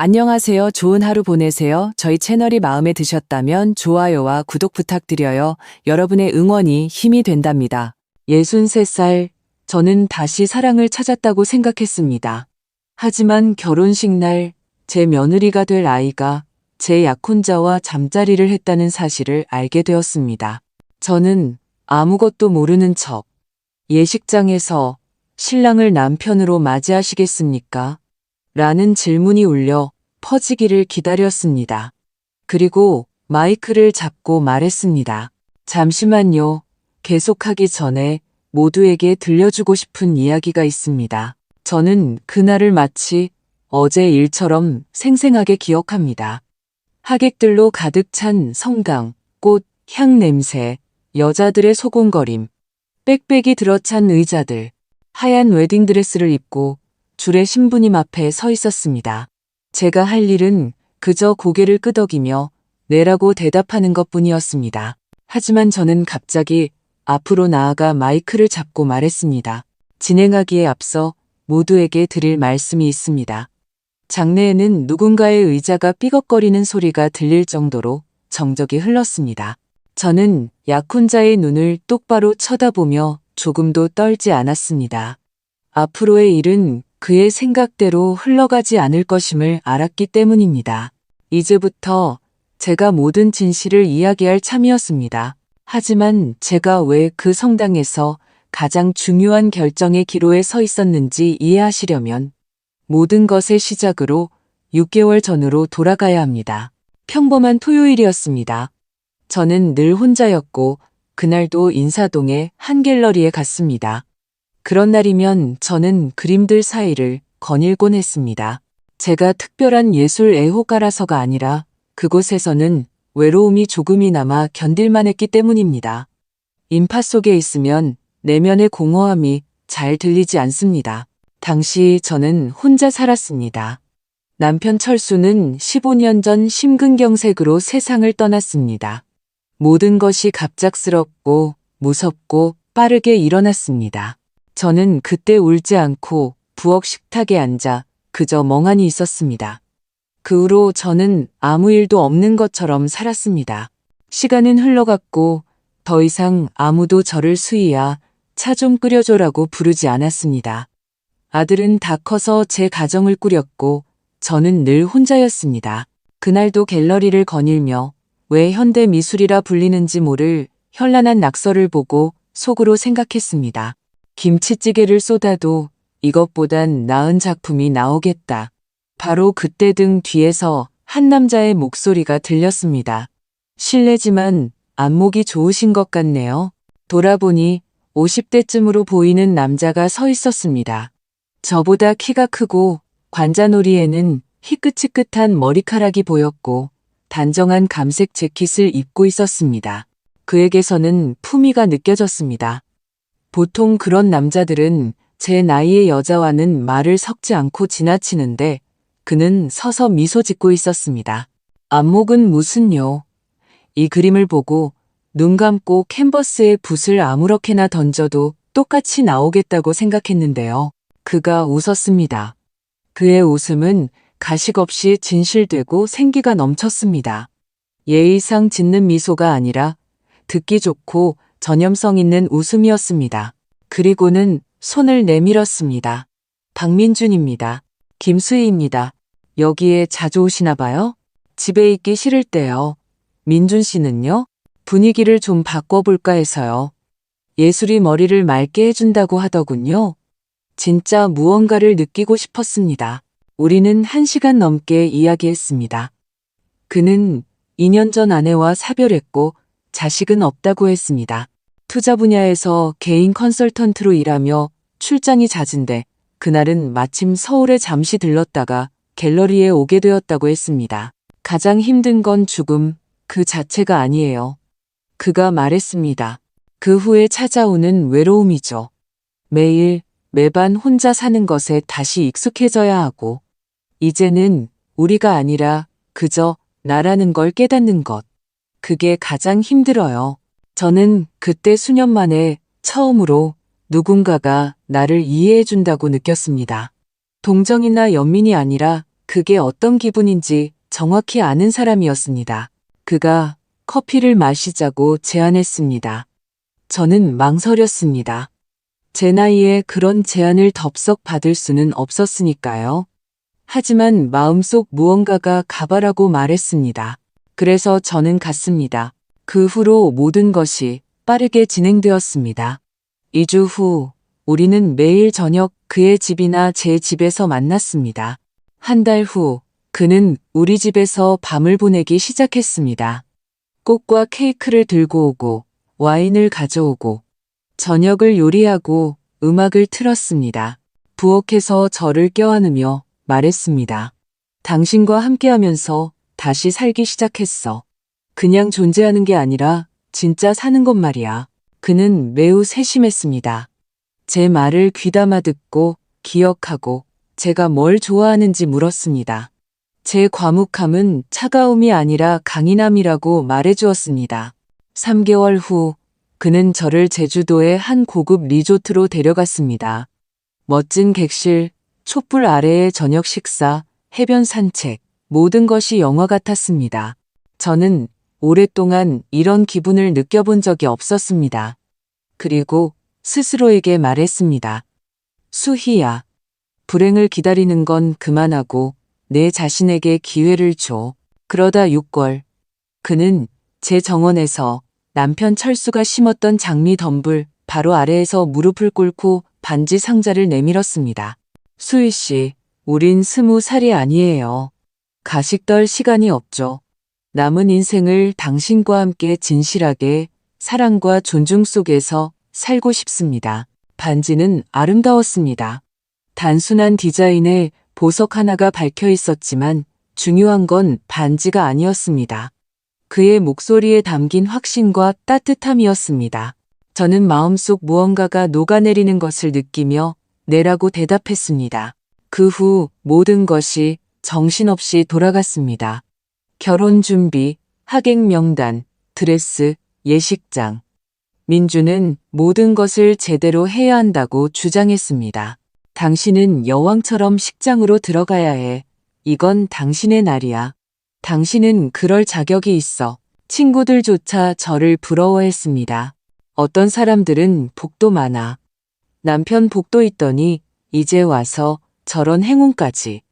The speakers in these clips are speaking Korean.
안녕하세요. 좋은 하루 보내세요. 저희 채널이 마음에 드셨다면 좋아요와 구독 부탁드려요. 여러분의 응원이 힘이 된답니다. 63살, 저는 다시 사랑을 찾았다고 생각했습니다. 하지만 결혼식 날 제 며느리가 될 아이가 제 약혼자와 잠자리를 했다는 사실을 알게 되었습니다. 저는 아무것도 모르는 척 예식장에서 신랑을 남편으로 맞이하시겠습니까? 라는 질문이 울려 퍼지기를 기다렸습니다. 그리고 마이크를 잡고 말했습니다. 잠시만요. 계속하기 전에 모두에게 들려주고 싶은 이야기가 있습니다. 저는 그날을 마치 어제 일처럼 생생하게 기억합니다. 하객들로 가득 찬 성당, 꽃, 향 냄새, 여자들의 소곤거림, 빽빽이 들어찬 의자들, 하얀 웨딩드레스를 입고 줄에 신부님 앞에 서 있었습니다. 제가 할 일은 그저 고개를 끄덕이며 네라고 대답하는 것뿐이었습니다. 하지만 저는 갑자기 앞으로 나아가 마이크를 잡고 말했습니다. 진행하기에 앞서 모두에게 드릴 말씀이 있습니다. 장례에는 누군가의 의자가 삐걱거리는 소리가 들릴 정도로 정적이 흘렀습니다. 저는 약혼자의 눈을 똑바로 쳐다보며 조금도 떨지 않았습니다. 앞으로의 일은 그의 생각대로 흘러가지 않을 것임을 알았기 때문입니다. 이제부터 제가 모든 진실을 이야기할 참이었습니다. 하지만 제가 왜 그 성당에서 가장 중요한 결정의 기로에 서 있었는지 이해하시려면 모든 것의 시작으로 6개월 전으로 돌아가야 합니다. 평범한 토요일이었습니다. 저는 늘 혼자였고 그날도 인사동의 한 갤러리에 갔습니다. 그런 날이면 저는 그림들 사이를 거닐곤 했습니다. 제가 특별한 예술 애호가라서가 아니라 그곳에서는 외로움이 조금이나마 견딜만 했기 때문입니다. 인파 속에 있으면 내면의 공허함이 잘 들리지 않습니다. 당시 저는 혼자 살았습니다. 남편 철수는 15년 전 심근경색으로 세상을 떠났습니다. 모든 것이 갑작스럽고 무섭고 빠르게 일어났습니다. 저는 그때 울지 않고 부엌 식탁에 앉아 그저 멍하니 있었습니다. 그 후로 저는 아무 일도 없는 것처럼 살았습니다. 시간은 흘러갔고 더 이상 아무도 저를 수희야 차 좀 끓여줘라고 부르지 않았습니다. 아들은 다 커서 제 가정을 꾸렸고 저는 늘 혼자였습니다. 그날도 갤러리를 거닐며 왜 현대 미술이라 불리는지 모를 현란한 낙서를 보고 속으로 생각했습니다. 김치찌개를 쏟아도 이것보단 나은 작품이 나오겠다. 바로 그때 등 뒤에서 한 남자의 목소리가 들렸습니다. 실례지만 안목이 좋으신 것 같네요. 돌아보니 50대쯤으로 보이는 남자가 서 있었습니다. 저보다 키가 크고 관자놀이에는 희끗희끗한 머리카락이 보였고 단정한 감색 재킷을 입고 있었습니다. 그에게서는 품위가 느껴졌습니다. 보통 그런 남자들은 제 나이의 여자와는 말을 섞지 않고 지나치는데 그는 서서 미소 짓고 있었습니다. 안목은 무슨요? 이 그림을 보고 눈 감고 캔버스에 붓을 아무렇게나 던져도 똑같이 나오겠다고 생각했는데요. 그가 웃었습니다. 그의 웃음은 가식 없이 진실되고 생기가 넘쳤습니다. 예의상 짓는 미소가 아니라 듣기 좋고 전염성 있는 웃음이었습니다. 그리고는 손을 내밀었습니다. 박민준입니다. 김수희입니다. 여기에 자주 오시나 봐요? 집에 있기 싫을 때요. 민준 씨는요? 분위기를 좀 바꿔볼까 해서요. 예술이 머리를 맑게 해준다고 하더군요. 진짜 무언가를 느끼고 싶었습니다. 우리는 1시간 넘게 이야기했습니다. 그는 2년 전 아내와 사별했고 자식은 없다고 했습니다. 투자 분야에서 개인 컨설턴트로 일하며 출장이 잦은데 그날은 마침 서울에 잠시 들렀다가 갤러리에 오게 되었다고 했습니다. 가장 힘든 건 죽음 그 자체가 아니에요. 그가 말했습니다. 그 후에 찾아오는 외로움이죠. 매일 매반 혼자 사는 것에 다시 익숙해져야 하고 이제는 우리가 아니라 그저 나라는 걸 깨닫는 것. 그게 가장 힘들어요. 저는 그때 수년 만에 처음으로 누군가가 나를 이해해 준다고 느꼈습니다. 동정이나 연민이 아니라 그게 어떤 기분인지 정확히 아는 사람이었습니다. 그가 커피를 마시자고 제안했습니다. 저는 망설였습니다. 제 나이에 그런 제안을 덥석 받을 수는 없었으니까요. 하지만 마음속 무언가가 가봐라고 말했습니다. 그래서 저는 갔습니다. 그 후로 모든 것이 빠르게 진행되었습니다. 2주 후, 우리는 매일 저녁 그의 집이나 제 집에서 만났습니다. 한 달 후, 그는 우리 집에서 밤을 보내기 시작했습니다. 꽃과 케이크를 들고 오고, 와인을 가져오고, 저녁을 요리하고 음악을 틀었습니다. 부엌에서 저를 껴안으며 말했습니다. 당신과 함께하면서 다시 살기 시작했어. 그냥 존재하는 게 아니라 진짜 사는 것 말이야. 그는 매우 세심했습니다. 제 말을 귀담아 듣고 기억하고 제가 뭘 좋아하는지 물었습니다. 제 과묵함은 차가움이 아니라 강인함이라고 말해주었습니다. 3개월 후 그는 저를 제주도의 한 고급 리조트로 데려갔습니다. 멋진 객실, 촛불 아래의 저녁 식사, 해변 산책, 모든 것이 영화 같았습니다. 저는 오랫동안 이런 기분을 느껴본 적이 없었습니다. 그리고 스스로에게 말했습니다. 수희야, 불행을 기다리는 건 그만하고 내 자신에게 기회를 줘. 그러다 6개월, 그는 제 정원에서 남편 철수가 심었던 장미 덤불 바로 아래에서 무릎을 꿇고 반지 상자를 내밀었습니다. 수희 씨, 우린 20살이 아니에요. 가식떨 시간이 없죠. 남은 인생을 당신과 함께 진실하게 사랑과 존중 속에서 살고 싶습니다. 반지는 아름다웠습니다. 단순한 디자인에 보석 하나가 박혀 있었지만 중요한 건 반지가 아니었습니다. 그의 목소리에 담긴 확신과 따뜻함이었습니다. 저는 마음속 무언가가 녹아내리는 것을 느끼며 네라고 대답했습니다. 그 후 모든 것이 정신없이 돌아갔습니다. 결혼 준비, 하객 명단, 드레스, 예식장. 민주는 모든 것을 제대로 해야 한다고 주장했습니다. 당신은 여왕처럼 식장으로 들어가야 해. 이건 당신의 날이야. 당신은 그럴 자격이 있어. 친구들조차 저를 부러워했습니다. 어떤 사람들은 복도 많아. 남편 복도 있더니 이제 와서 저런 행운까지.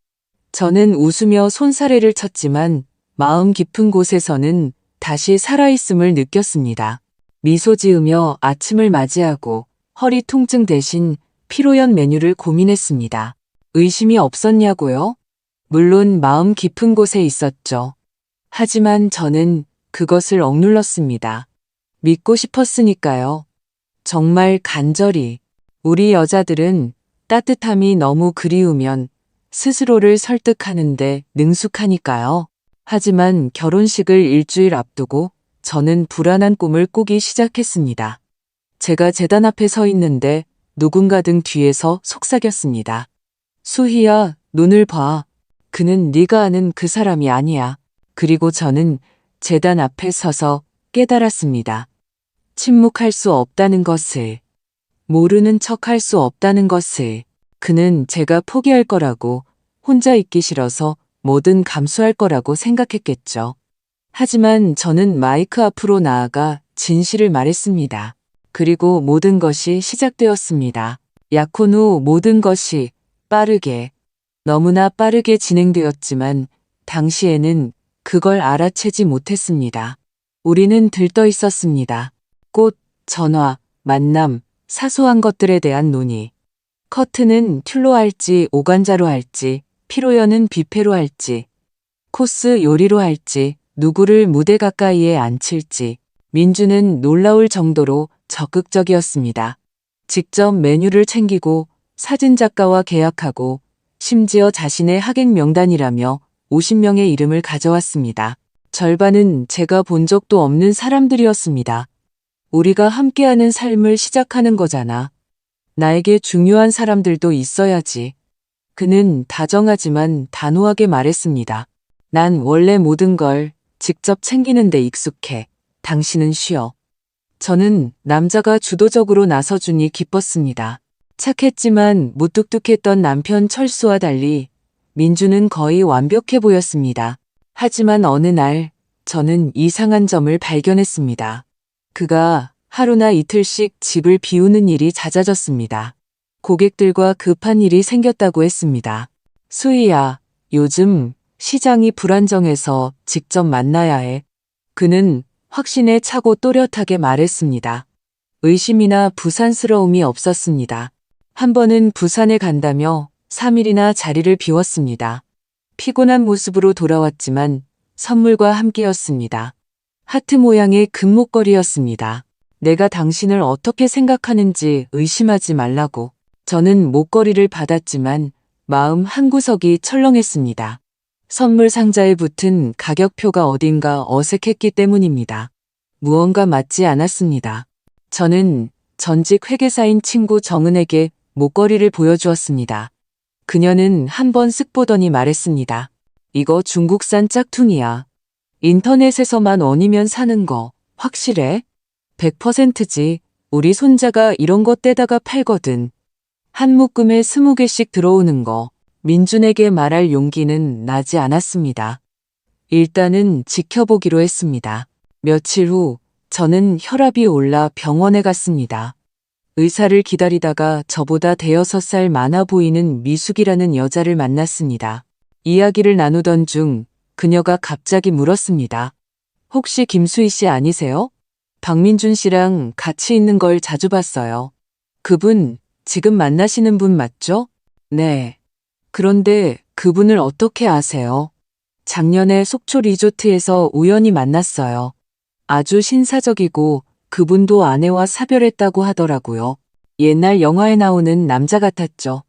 저는 웃으며 손사래를 쳤지만 마음 깊은 곳에서는 다시 살아있음을 느꼈습니다. 미소 지으며 아침을 맞이하고 허리 통증 대신 피로연 메뉴를 고민했습니다. 의심이 없었냐고요? 물론 마음 깊은 곳에 있었죠. 하지만 저는 그것을 억눌렀습니다. 믿고 싶었으니까요. 정말 간절히. 우리 여자들은 따뜻함이 너무 그리우면 스스로를 설득하는데 능숙하니까요. 하지만 결혼식을 일주일 앞두고 저는 불안한 꿈을 꾸기 시작했습니다. 제가 제단 앞에 서 있는데 누군가 등 뒤에서 속삭였습니다. 수희야, 눈을 봐. 그는 네가 아는 그 사람이 아니야. 그리고 저는 제단 앞에 서서 깨달았습니다. 침묵할 수 없다는 것을, 모르는 척할 수 없다는 것을. 그는 제가 포기할 거라고, 혼자 있기 싫어서 뭐든 감수할 거라고 생각했겠죠. 하지만 저는 마이크 앞으로 나아가 진실을 말했습니다. 그리고 모든 것이 시작되었습니다. 약혼 후 모든 것이 빠르게, 너무나 빠르게 진행되었지만 당시에는 그걸 알아채지 못했습니다. 우리는 들떠 있었습니다. 꽃, 전화, 만남, 사소한 것들에 대한 논의. 커트는 튤로 할지 오간자로 할지, 피로연은 뷔페로 할지, 코스 요리로 할지, 누구를 무대 가까이에 앉힐지. 민주는 놀라울 정도로 적극적이었습니다. 직접 메뉴를 챙기고 사진작가와 계약하고 심지어 자신의 하객 명단이라며 50명의 이름을 가져왔습니다. 절반은 제가 본 적도 없는 사람들이었습니다. 우리가 함께하는 삶을 시작하는 거잖아. 나에게 중요한 사람들도 있어야지. 그는 다정하지만 단호하게 말했습니다. 난 원래 모든 걸 직접 챙기는 데 익숙해. 당신은 쉬어. 저는 남자가 주도적으로 나서주니 기뻤습니다. 착했지만 무뚝뚝했던 남편 철수와 달리 민주는 거의 완벽해 보였습니다. 하지만 어느 날 저는 이상한 점을 발견했습니다. 그가 하루나 이틀씩 집을 비우는 일이 잦아졌습니다. 고객들과 급한 일이 생겼다고 했습니다. 수희야, 요즘 시장이 불안정해서 직접 만나야 해. 그는 확신에 차고 또렷하게 말했습니다. 의심이나 부산스러움이 없었습니다. 한 번은 부산에 간다며 3일이나 자리를 비웠습니다. 피곤한 모습으로 돌아왔지만 선물과 함께였습니다. 하트 모양의 금목걸이였습니다. 내가 당신을 어떻게 생각하는지 의심하지 말라고. 저는 목걸이를 받았지만 마음 한구석이 철렁했습니다. 선물 상자에 붙은 가격표가 어딘가 어색했기 때문입니다. 무언가 맞지 않았습니다. 저는 전직 회계사인 친구 정은에게 목걸이를 보여주었습니다. 그녀는 한번 쓱 보더니 말했습니다. 이거 중국산 짝퉁이야. 인터넷에서만 원이면 사는 거 확실해? 100%지. 우리 손자가 이런 거 떼다가 팔거든. 한 묶음에 20개씩 들어오는 거. 민준에게 말할 용기는 나지 않았습니다. 일단은 지켜보기로 했습니다. 며칠 후 저는 혈압이 올라 병원에 갔습니다. 의사를 기다리다가 저보다 5살 많아 보이는 미숙이라는 여자를 만났습니다. 이야기를 나누던 중 그녀가 갑자기 물었습니다. 혹시 김수희 씨 아니세요? 박민준 씨랑 같이 있는 걸 자주 봤어요. 그분 지금 만나시는 분 맞죠? 네. 그런데 그분을 어떻게 아세요? 작년에 속초 리조트에서 우연히 만났어요. 아주 신사적이고 그분도 아내와 사별했다고 하더라고요. 옛날 영화에 나오는 남자 같았죠.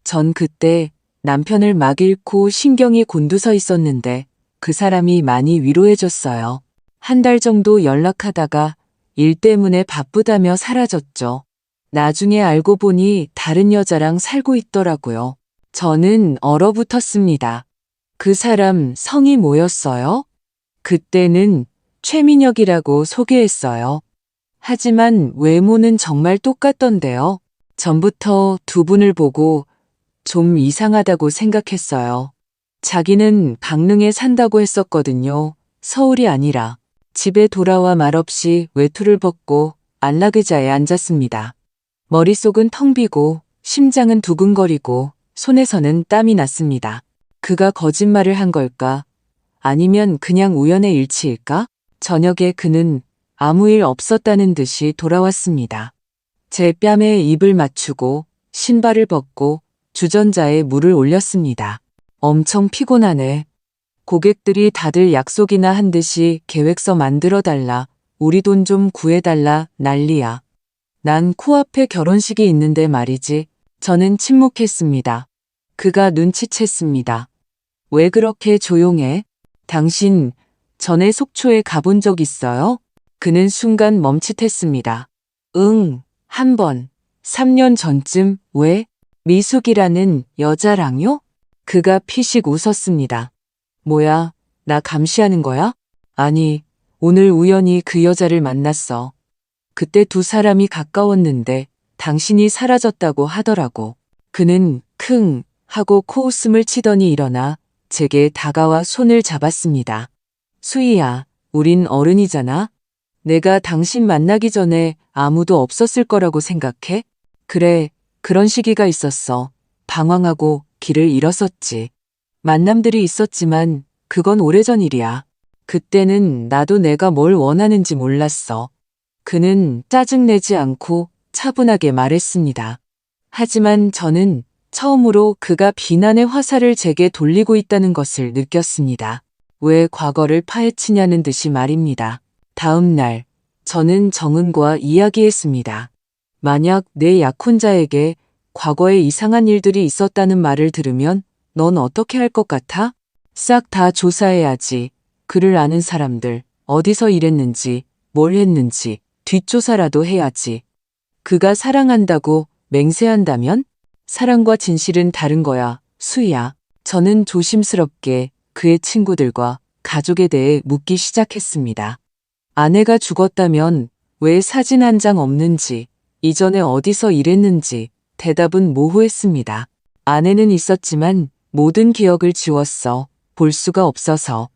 전 그때 남편을 막 잃고 신경이 곤두서 있었는데 그 사람이 많이 위로해줬어요. 한 달 정도 연락하다가 일 때문에 바쁘다며 사라졌죠. 나중에 알고 보니 다른 여자랑 살고 있더라고요. 저는 얼어붙었습니다. 그 사람 성이 뭐였어요? 그때는 최민혁이라고 소개했어요. 하지만 외모는 정말 똑같던데요. 전부터 두 분을 보고 좀 이상하다고 생각했어요. 자기는 강릉에 산다고 했었거든요. 서울이 아니라. 집에 돌아와 말없이 외투를 벗고 안락의자에 앉았습니다. 머릿속은 텅 비고 심장은 두근거리고 손에서는 땀이 났습니다. 그가 거짓말을 한 걸까? 아니면 그냥 우연의 일치일까? 저녁에 그는 아무 일 없었다는 듯이 돌아왔습니다. 제 뺨에 입을 맞추고 신발을 벗고 주전자에 물을 올렸습니다. 엄청 피곤하네. 고객들이 다들 약속이나 한 듯이 계획서 만들어달라. 우리 돈 좀 구해달라. 난리야. 난 코앞에 결혼식이 있는데 말이지. 저는 침묵했습니다. 그가 눈치챘습니다. 왜 그렇게 조용해? 당신 전에 속초에 가본 적 있어요? 그는 순간 멈칫했습니다. 응, 한 번. 3년 전쯤. 왜? 미숙이라는 여자랑요? 그가 피식 웃었습니다. 뭐야, 나 감시하는 거야? 아니, 오늘 우연히 그 여자를 만났어. 그때 두 사람이 가까웠는데 당신이 사라졌다고 하더라고. 그는 킁 하고 코웃음을 치더니 일어나 제게 다가와 손을 잡았습니다. 수희야, 우린 어른이잖아. 내가 당신 만나기 전에 아무도 없었을 거라고 생각해? 그래, 그런 시기가 있었어. 방황하고 길을 잃었었지. 만남들이 있었지만 그건 오래전 일이야. 그때는 나도 내가 뭘 원하는지 몰랐어. 그는 짜증내지 않고 차분하게 말했습니다. 하지만 저는 처음으로 그가 비난의 화살을 제게 돌리고 있다는 것을 느꼈습니다. 왜 과거를 파헤치냐는 듯이 말입니다. 다음 날, 저는 정은과 이야기했습니다. 만약 내 약혼자에게 과거에 이상한 일들이 있었다는 말을 들으면 넌 어떻게 할 것 같아? 싹 다 조사해야지. 그를 아는 사람들, 어디서 일했는지, 뭘 했는지 뒷조사라도 해야지. 그가 사랑한다고 맹세한다면? 사랑과 진실은 다른 거야, 수희야. 저는 조심스럽게 그의 친구들과 가족에 대해 묻기 시작했습니다. 아내가 죽었다면 왜 사진 한 장 없는지, 이전에 어디서 일했는지 대답은 모호했습니다. 아내는 있었지만 모든 기억을 지웠어. 볼 수가 없어서.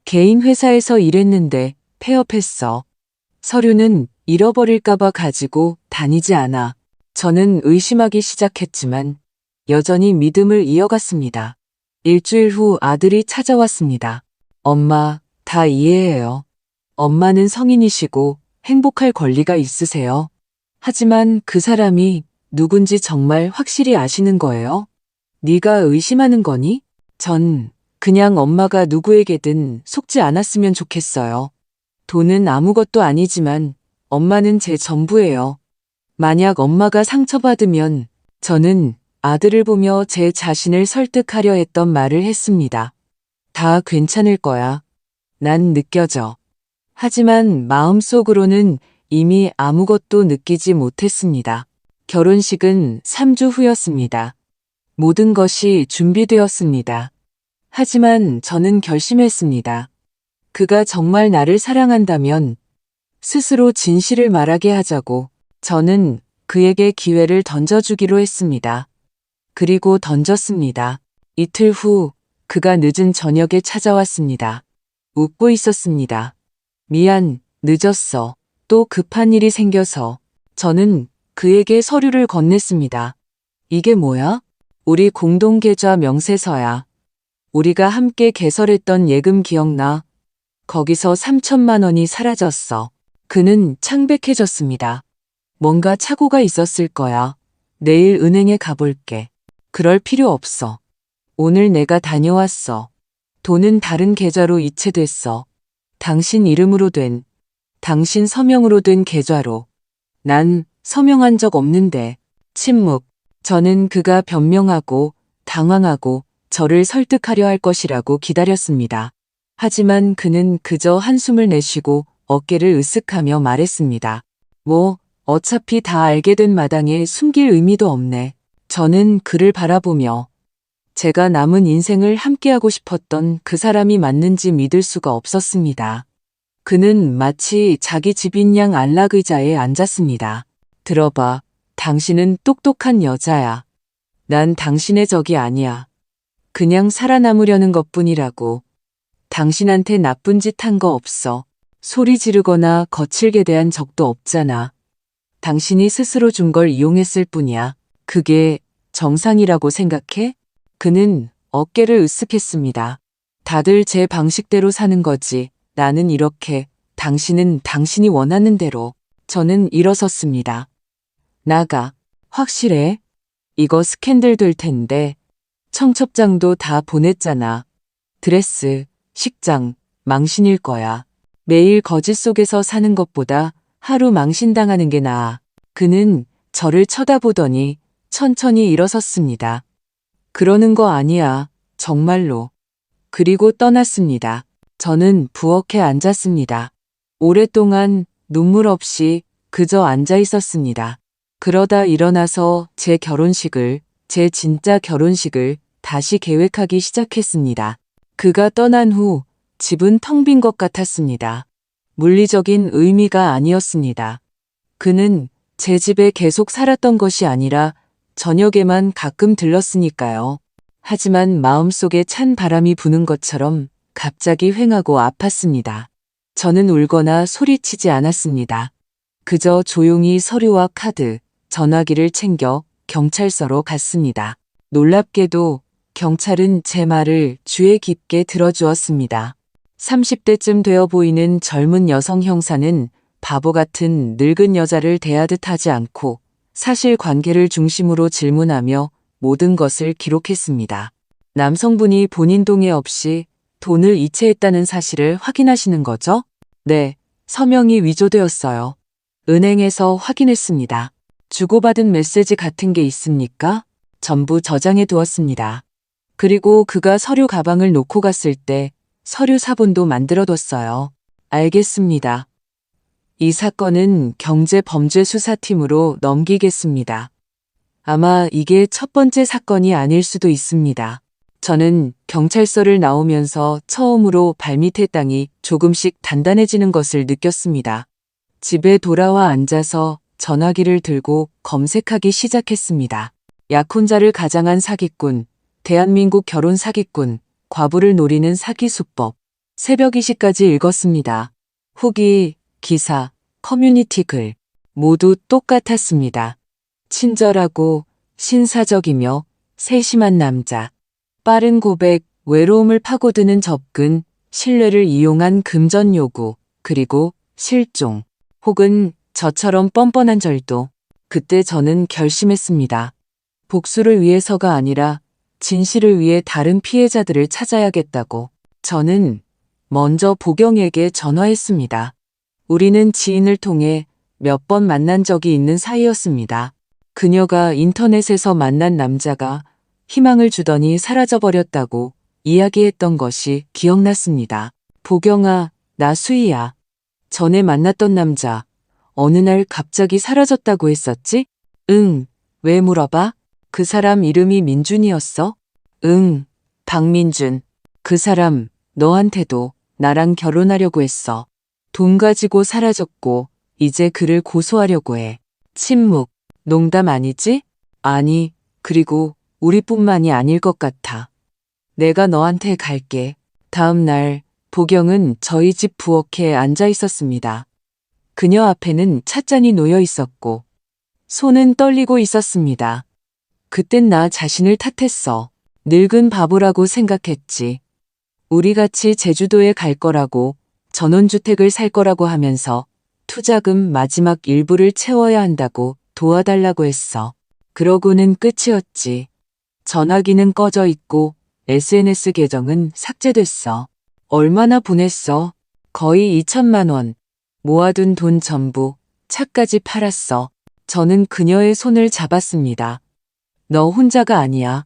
개인 회사에서 일했는데 폐업했어. 서류는 잃어버릴까봐 가지고 다니지 않아. 저는 의심하기 시작했지만 여전히 믿음을 이어갔습니다. 일주일 후 아들이 찾아왔습니다. 엄마, 다 이해해요. 엄마는 성인이시고 행복할 권리가 있으세요. 하지만 그 사람이 누군지 정말 확실히 아시는 거예요? 네가 의심하는 거니? 전 그냥 엄마가 누구에게든 속지 않았으면 좋겠어요. 돈은 아무것도 아니지만 엄마는 제 전부예요. 만약 엄마가 상처받으면 저는 아들을 보며 제 자신을 설득하려 했던 말을 했습니다. 다 괜찮을 거야. 난 느껴져. 하지만 마음속으로는 이미 아무것도 느끼지 못했습니다. 결혼식은 3주 후였습니다. 모든 것이 준비되었습니다. 하지만 저는 결심했습니다. 그가 정말 나를 사랑한다면 스스로 진실을 말하게 하자고. 저는 그에게 기회를 던져주기로 했습니다. 그리고 던졌습니다. 이틀 후 그가 늦은 저녁에 찾아왔습니다. 웃고 있었습니다. 미안, 늦었어. 또 급한 일이 생겨서. 저는 그에게 서류를 건넸습니다. 이게 뭐야? 우리 공동계좌 명세서야. 우리가 함께 개설했던 예금 기억나? 거기서 3천만 원이 사라졌어. 그는 창백해졌습니다. 뭔가 착오가 있었을 거야. 내일 은행에 가볼게. 그럴 필요 없어. 오늘 내가 다녀왔어. 돈은 다른 계좌로 이체됐어. 당신 이름으로 된, 당신 서명으로 된 계좌로. 난 서명한 적 없는데. 침묵. 저는 그가 변명하고 당황하고 저를 설득하려 할 것이라고 기다렸습니다. 하지만 그는 그저 한숨을 내쉬고 어깨를 으쓱하며 말했습니다. 뭐, 어차피 다 알게 된 마당에 숨길 의미도 없네. 저는 그를 바라보며 제가 남은 인생을 함께하고 싶었던 그 사람이 맞는지 믿을 수가 없었습니다. 그는 마치 자기 집인 양 안락 의자에 앉았습니다. 들어봐, 당신은 똑똑한 여자야. 난 당신의 적이 아니야. 그냥 살아남으려는 것뿐이라고. 당신한테 나쁜 짓 한 거 없어. 소리 지르거나 거칠게 대한 적도 없잖아. 당신이 스스로 준 걸 이용했을 뿐이야. 그게 정상이라고 생각해? 그는 어깨를 으쓱했습니다. 다들 제 방식대로 사는 거지. 나는 이렇게, 당신은 당신이 원하는 대로. 저는 일어섰습니다. 나가. 확실해? 이거 스캔들 될 텐데. 청첩장도 다 보냈잖아. 드레스, 식장, 망신일 거야. 매일 거짓 속에서 사는 것보다 하루 망신당하는 게 나아. 그는 저를 쳐다보더니 천천히 일어섰습니다. 그러는 거 아니야. 정말로. 그리고 떠났습니다. 저는 부엌에 앉았습니다. 오랫동안 눈물 없이 그저 앉아 있었습니다. 그러다 일어나서 제 진짜 결혼식을 다시 계획하기 시작했습니다. 그가 떠난 후 집은 텅 빈 것 같았습니다. 물리적인 의미가 아니었습니다. 그는 제 집에 계속 살았던 것이 아니라 저녁에만 가끔 들렀으니까요. 하지만 마음속에 찬 바람이 부는 것처럼 갑자기 휑하고 아팠습니다. 저는 울거나 소리치지 않았습니다. 그저 조용히 서류와 카드, 전화기를 챙겨 경찰서로 갔습니다. 놀랍게도 경찰은 제 말을 귀에 깊게 들어주었습니다. 30대쯤 되어 보이는 젊은 여성 형사는 바보 같은 늙은 여자를 대하듯 하지 않고 사실관계를 중심으로 질문하며 모든 것을 기록했습니다. 남성분이 본인 동의 없이 돈을 이체했다는 사실을 확인하시는 거죠? 네, 서명이 위조되었어요. 은행에서 확인했습니다. 주고받은 메시지 같은 게 있습니까? 전부 저장해 두었습니다. 그리고 그가 서류 가방을 놓고 갔을 때 서류 사본도 만들어뒀어요. 알겠습니다. 이 사건은 경제범죄수사팀으로 넘기겠습니다. 아마 이게 첫 번째 사건이 아닐 수도 있습니다. 저는 경찰서를 나오면서 처음으로 발밑의 땅이 조금씩 단단해지는 것을 느꼈습니다. 집에 돌아와 앉아서 전화기를 들고 검색하기 시작했습니다. 약혼자를 가장한 사기꾼, 대한민국 결혼 사기꾼, 과부를 노리는 사기 수법. 새벽 2시까지 읽었습니다. 후기, 기사, 커뮤니티 글. 모두 똑같았습니다. 친절하고 신사적이며 세심한 남자. 빠른 고백, 외로움을 파고드는 접근, 신뢰를 이용한 금전 요구, 그리고 실종. 혹은 저처럼 뻔뻔한 절도. 그때 저는 결심했습니다. 복수를 위해서가 아니라 진실을 위해 다른 피해자들을 찾아야겠다고. 저는 먼저 보경에게 전화했습니다. 우리는 지인을 통해 몇 번 만난 적이 있는 사이였습니다. 그녀가 인터넷에서 만난 남자가 희망을 주더니 사라져버렸다고 이야기했던 것이 기억났습니다. 보경아, 나 수희야. 전에 만났던 남자, 어느 날 갑자기 사라졌다고 했었지? 응, 왜 물어봐? 그 사람 이름이 민준이었어? 응, 박민준. 그 사람, 너한테도 나랑 결혼하려고 했어. 돈 가지고 사라졌고, 이제 그를 고소하려고 해. 침묵. 농담 아니지? 아니, 그리고 우리뿐만이 아닐 것 같아. 내가 너한테 갈게. 다음 날, 보경은 저희 집 부엌에 앉아 있었습니다. 그녀 앞에는 찻잔이 놓여 있었고, 손은 떨리고 있었습니다. 그땐 나 자신을 탓했어. 늙은 바보라고 생각했지. 우리 같이 제주도에 갈 거라고, 전원주택을 살 거라고 하면서 투자금 마지막 일부를 채워야 한다고 도와달라고 했어. 그러고는 끝이었지. 전화기는 꺼져 있고 SNS 계정은 삭제됐어. 얼마나 보냈어? 거의 2천만 원. 모아둔 돈 전부, 차까지 팔았어. 저는 그녀의 손을 잡았습니다. 너 혼자가 아니야.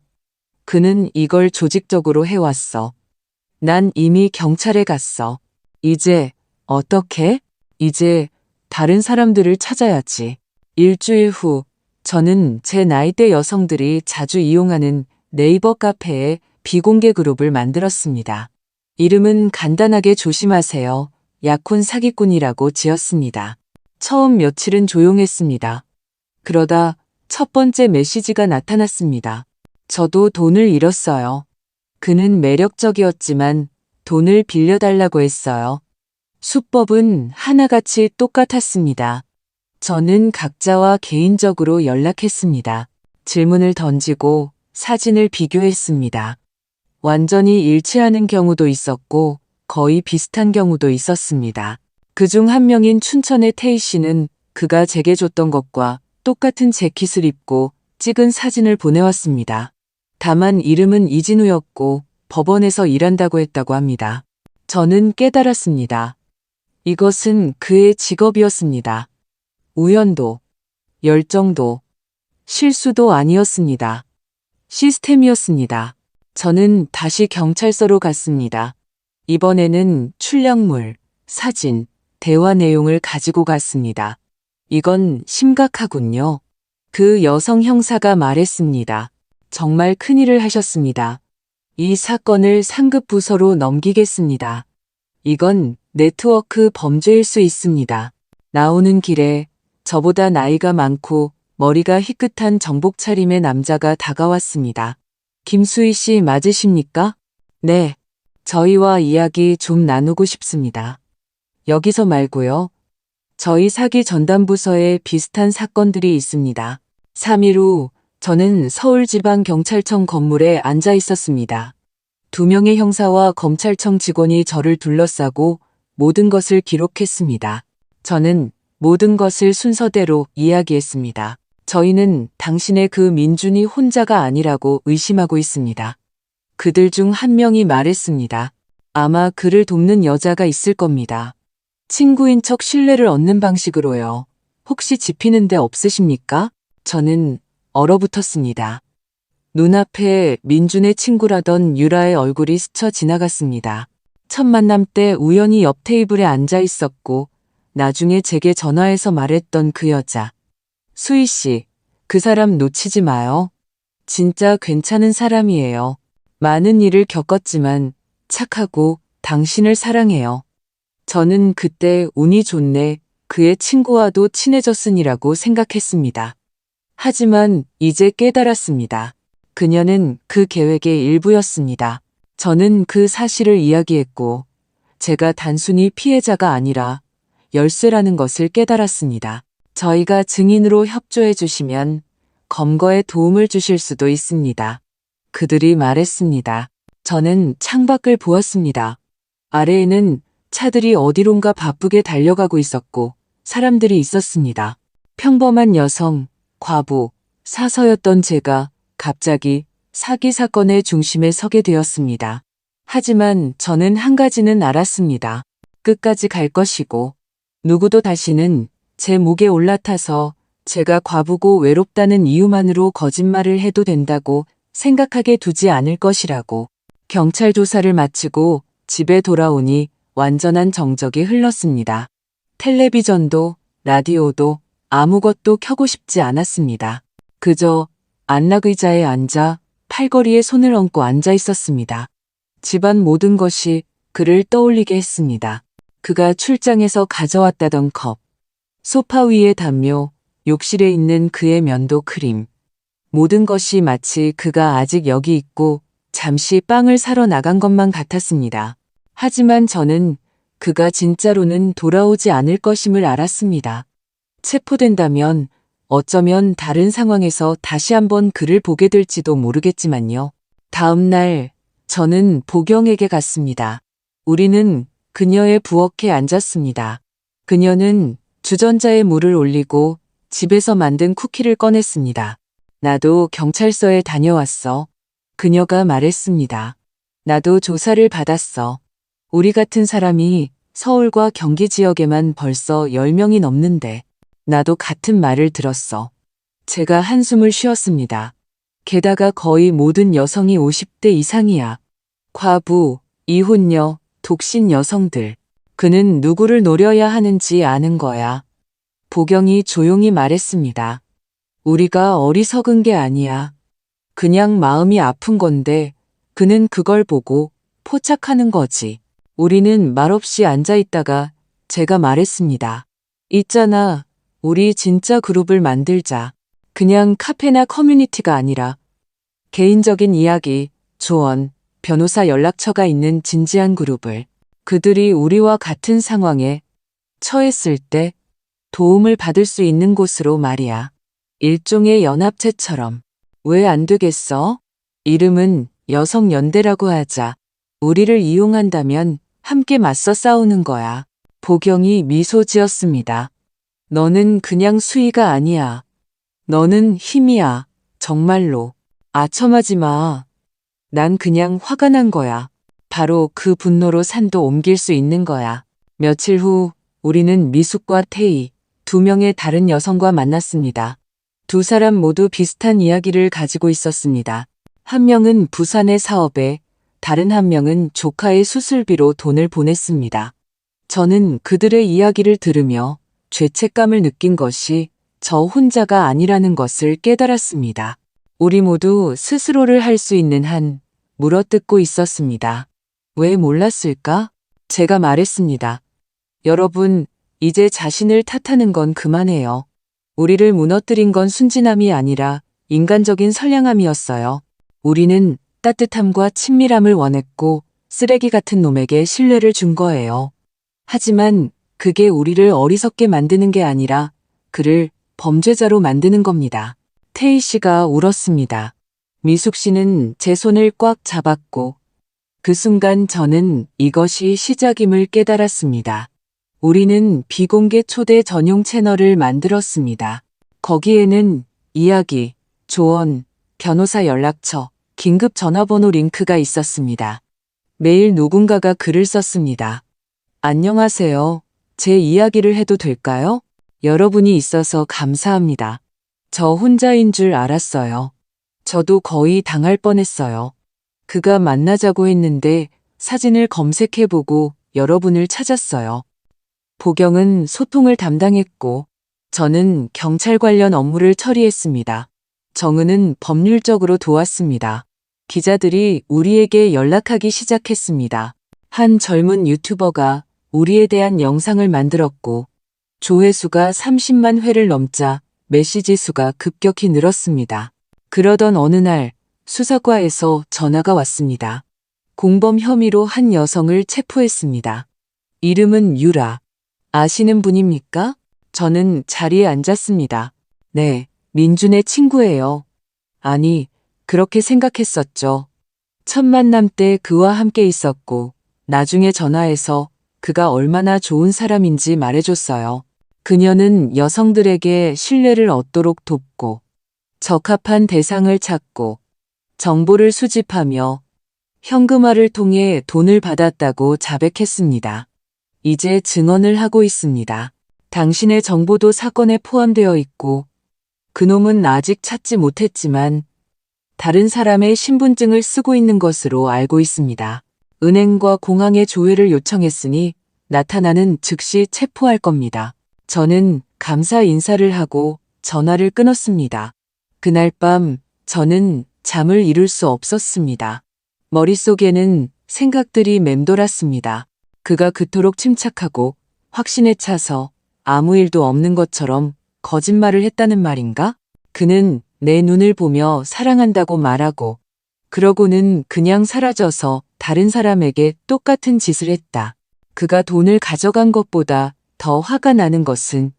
그는 이걸 조직적으로 해왔어. 난 이미 경찰에 갔어. 이제 어떻게? 이제 다른 사람들을 찾아야지. 일주일 후 저는 제 나이대 여성들이 자주 이용하는 네이버 카페에 비공개 그룹을 만들었습니다. 이름은 간단하게 조심하세요. 약혼 사기꾼이라고 지었습니다. 처음 며칠은 조용했습니다. 그러다 첫 번째 메시지가 나타났습니다. 저도 돈을 잃었어요. 그는 매력적이었지만 돈을 빌려달라고 했어요. 수법은 하나같이 똑같았습니다. 저는 각자와 개인적으로 연락했습니다. 질문을 던지고 사진을 비교했습니다. 완전히 일치하는 경우도 있었고 거의 비슷한 경우도 있었습니다. 그중 한 명인 춘천의 태희 씨는 그가 제게 줬던 것과 똑같은 재킷을 입고 찍은 사진을 보내왔습니다. 다만 이름은 이진우였고 법원에서 일한다고 했다고 합니다. 저는 깨달았습니다. 이것은 그의 직업이었습니다. 우연도, 열정도, 실수도 아니었습니다. 시스템이었습니다. 저는 다시 경찰서로 갔습니다. 이번에는 출력물, 사진, 대화 내용을 가지고 갔습니다. 이건 심각하군요. 그 여성 형사가 말했습니다. 정말 큰일을 하셨습니다. 이 사건을 상급 부서로 넘기겠습니다. 이건 네트워크 범죄일 수 있습니다. 나오는 길에 저보다 나이가 많고 머리가 희끗한 정복 차림의 남자가 다가왔습니다. 김수희 씨 맞으십니까? 네. 저희와 이야기 좀 나누고 싶습니다. 여기서 말고요. 저희 사기 전담부서에 비슷한 사건들이 있습니다. 3일 후 저는 서울지방경찰청 건물에 앉아 있었습니다. 2명의 형사와 검찰청 직원이 저를 둘러싸고 모든 것을 기록했습니다. 저는 모든 것을 순서대로 이야기했습니다. 저희는 당신의 그 민준이 혼자가 아니라고 의심하고 있습니다. 그들 중 한 명이 말했습니다. 아마 그를 돕는 여자가 있을 겁니다. 친구인 척 신뢰를 얻는 방식으로요. 혹시 지피는 데 없으십니까? 저는 얼어붙었습니다. 눈앞에 민준의 친구라던 유라의 얼굴이 스쳐 지나갔습니다. 첫 만남 때 우연히 옆 테이블에 앉아 있었고 나중에 제게 전화해서 말했던 그 여자. 수희 씨, 그 사람 놓치지 마요. 진짜 괜찮은 사람이에요. 많은 일을 겪었지만 착하고 당신을 사랑해요. 저는 그때 운이 좋네 그의 친구와도 친해졌으니라고 생각했습니다. 하지만 이제 깨달았습니다. 그녀는 그 계획의 일부였습니다. 저는 그 사실을 이야기했고, 제가 단순히 피해자가 아니라 열쇠라는 것을 깨달았습니다. 저희가 증인으로 협조해 주시면 검거에 도움을 주실 수도 있습니다. 그들이 말했습니다. 저는 창밖을 보았습니다. 아래에는 차들이 어디론가 바쁘게 달려가고 있었고 사람들이 있었습니다. 평범한 여성, 과부, 사서였던 제가 갑자기 사기 사건의 중심에 서게 되었습니다. 하지만 저는 한 가지는 알았습니다. 끝까지 갈 것이고 누구도 다시는 제 목에 올라타서 제가 과부고 외롭다는 이유만으로 거짓말을 해도 된다고 생각하게 두지 않을 것이라고. 경찰 조사를 마치고 집에 돌아오니 완전한 정적이 흘렀습니다. 텔레비전도 라디오도 아무것도 켜고 싶지 않았습니다. 그저 안락의자에 앉아 팔걸이에 손을 얹고 앉아 있었습니다. 집안 모든 것이 그를 떠올리게 했습니다. 그가 출장에서 가져왔다던 컵, 소파 위의 담요, 욕실에 있는 그의 면도 크림. 모든 것이 마치 그가 아직 여기 있고 잠시 빵을 사러 나간 것만 같았습니다. 하지만 저는 그가 진짜로는 돌아오지 않을 것임을 알았습니다. 체포된다면 어쩌면 다른 상황에서 다시 한번 그를 보게 될지도 모르겠지만요. 다음 날 저는 보경에게 갔습니다. 우리는 그녀의 부엌에 앉았습니다. 그녀는 주전자에 물을 올리고 집에서 만든 쿠키를 꺼냈습니다. 나도 경찰서에 다녀왔어. 그녀가 말했습니다. 나도 조사를 받았어. 우리 같은 사람이 서울과 경기 지역에만 벌써 10명이 넘는데 나도 같은 말을 들었어. 제가 한숨을 쉬었습니다. 게다가 거의 모든 여성이 50대 이상이야. 과부, 이혼녀, 독신 여성들. 그는 누구를 노려야 하는지 아는 거야. 보경이 조용히 말했습니다. 우리가 어리석은 게 아니야. 그냥 마음이 아픈 건데 그는 그걸 보고 포착하는 거지. 우리는 말없이 앉아 있다가 제가 말했습니다. 있잖아, 우리 진짜 그룹을 만들자. 그냥 카페나 커뮤니티가 아니라 개인적인 이야기, 조언, 변호사 연락처가 있는 진지한 그룹을. 그들이 우리와 같은 상황에 처했을 때 도움을 받을 수 있는 곳으로 말이야. 일종의 연합체처럼. 왜 안 되겠어? 이름은 여성연대라고 하자. 우리를 이용한다면 함께 맞서 싸우는 거야. 보경이 미소 지었습니다. 너는 그냥 수위가 아니야. 너는 힘이야. 정말로. 아첨하지 마. 난 그냥 화가 난 거야. 바로 그 분노로 산도 옮길 수 있는 거야. 며칠 후 우리는 미숙과 태희, 두 명의 다른 여성과 만났습니다. 두 사람 모두 비슷한 이야기를 가지고 있었습니다. 한 명은 부산의 사업에, 다른 한 명은 조카의 수술비로 돈을 보냈습니다. 저는 그들의 이야기를 들으며 죄책감을 느낀 것이 저 혼자가 아니라는 것을 깨달았습니다. 우리 모두 스스로를 할 수 있는 한 물어뜯고 있었습니다. 왜 몰랐을까? 제가 말했습니다. 여러분, 이제 자신을 탓하는 건 그만해요. 우리를 무너뜨린 건 순진함이 아니라 인간적인 선량함이었어요. 우리는 따뜻함과 친밀함을 원했고 쓰레기 같은 놈에게 신뢰를 준 거예요. 하지만 그게 우리를 어리석게 만드는 게 아니라 그를 범죄자로 만드는 겁니다. 태희 씨가 울었습니다. 미숙 씨는 제 손을 꽉 잡았고 그 순간 저는 이것이 시작임을 깨달았습니다. 우리는 비공개 초대 전용 채널을 만들었습니다. 거기에는 이야기, 조언, 변호사 연락처, 긴급 전화번호 링크가 있었습니다. 매일 누군가가 글을 썼습니다. 안녕하세요. 제 이야기를 해도 될까요? 여러분이 있어서 감사합니다. 저 혼자인 줄 알았어요. 저도 거의 당할 뻔했어요. 그가 만나자고 했는데 사진을 검색해보고 여러분을 찾았어요. 보경은 소통을 담당했고 저는 경찰 관련 업무를 처리했습니다. 정은은 법률적으로 도왔습니다. 기자들이 우리에게 연락하기 시작했습니다. 한 젊은 유튜버가 우리에 대한 영상을 만들었고 조회수가 30만 회를 넘자 메시지 수가 급격히 늘었습니다. 그러던 어느 날 수사과에서 전화가 왔습니다. 공범 혐의로 한 여성을 체포했습니다. 이름은 유라. 아시는 분입니까? 저는 자리에 앉았습니다. 네, 민준의 친구예요. 아니, 그렇게 생각했었죠. 첫 만남 때 그와 함께 있었고, 나중에 전화해서 그가 얼마나 좋은 사람인지 말해줬어요. 그녀는 여성들에게 신뢰를 얻도록 돕고, 적합한 대상을 찾고, 정보를 수집하며 현금화를 통해 돈을 받았다고 자백했습니다. 이제 증언을 하고 있습니다. 당신의 정보도 사건에 포함되어 있고, 그놈은 아직 찾지 못했지만 다른 사람의 신분증을 쓰고 있는 것으로 알고 있습니다. 은행과 공항에 조회를 요청했으니 나타나는 즉시 체포할 겁니다. 저는 감사 인사를 하고 전화를 끊었습니다. 그날 밤 저는 잠을 이룰 수 없었습니다. 머릿속에는 생각들이 맴돌았습니다. 그가 그토록 침착하고 확신에 차서 아무 일도 없는 것처럼 거짓말을 했다는 말인가? 그는 내 눈을 보며 사랑한다고 말하고 그러고는 그냥 사라져서 다른 사람에게 똑같은 짓을 했다. 그가 돈을 가져간 것보다 더 화가 나는 것은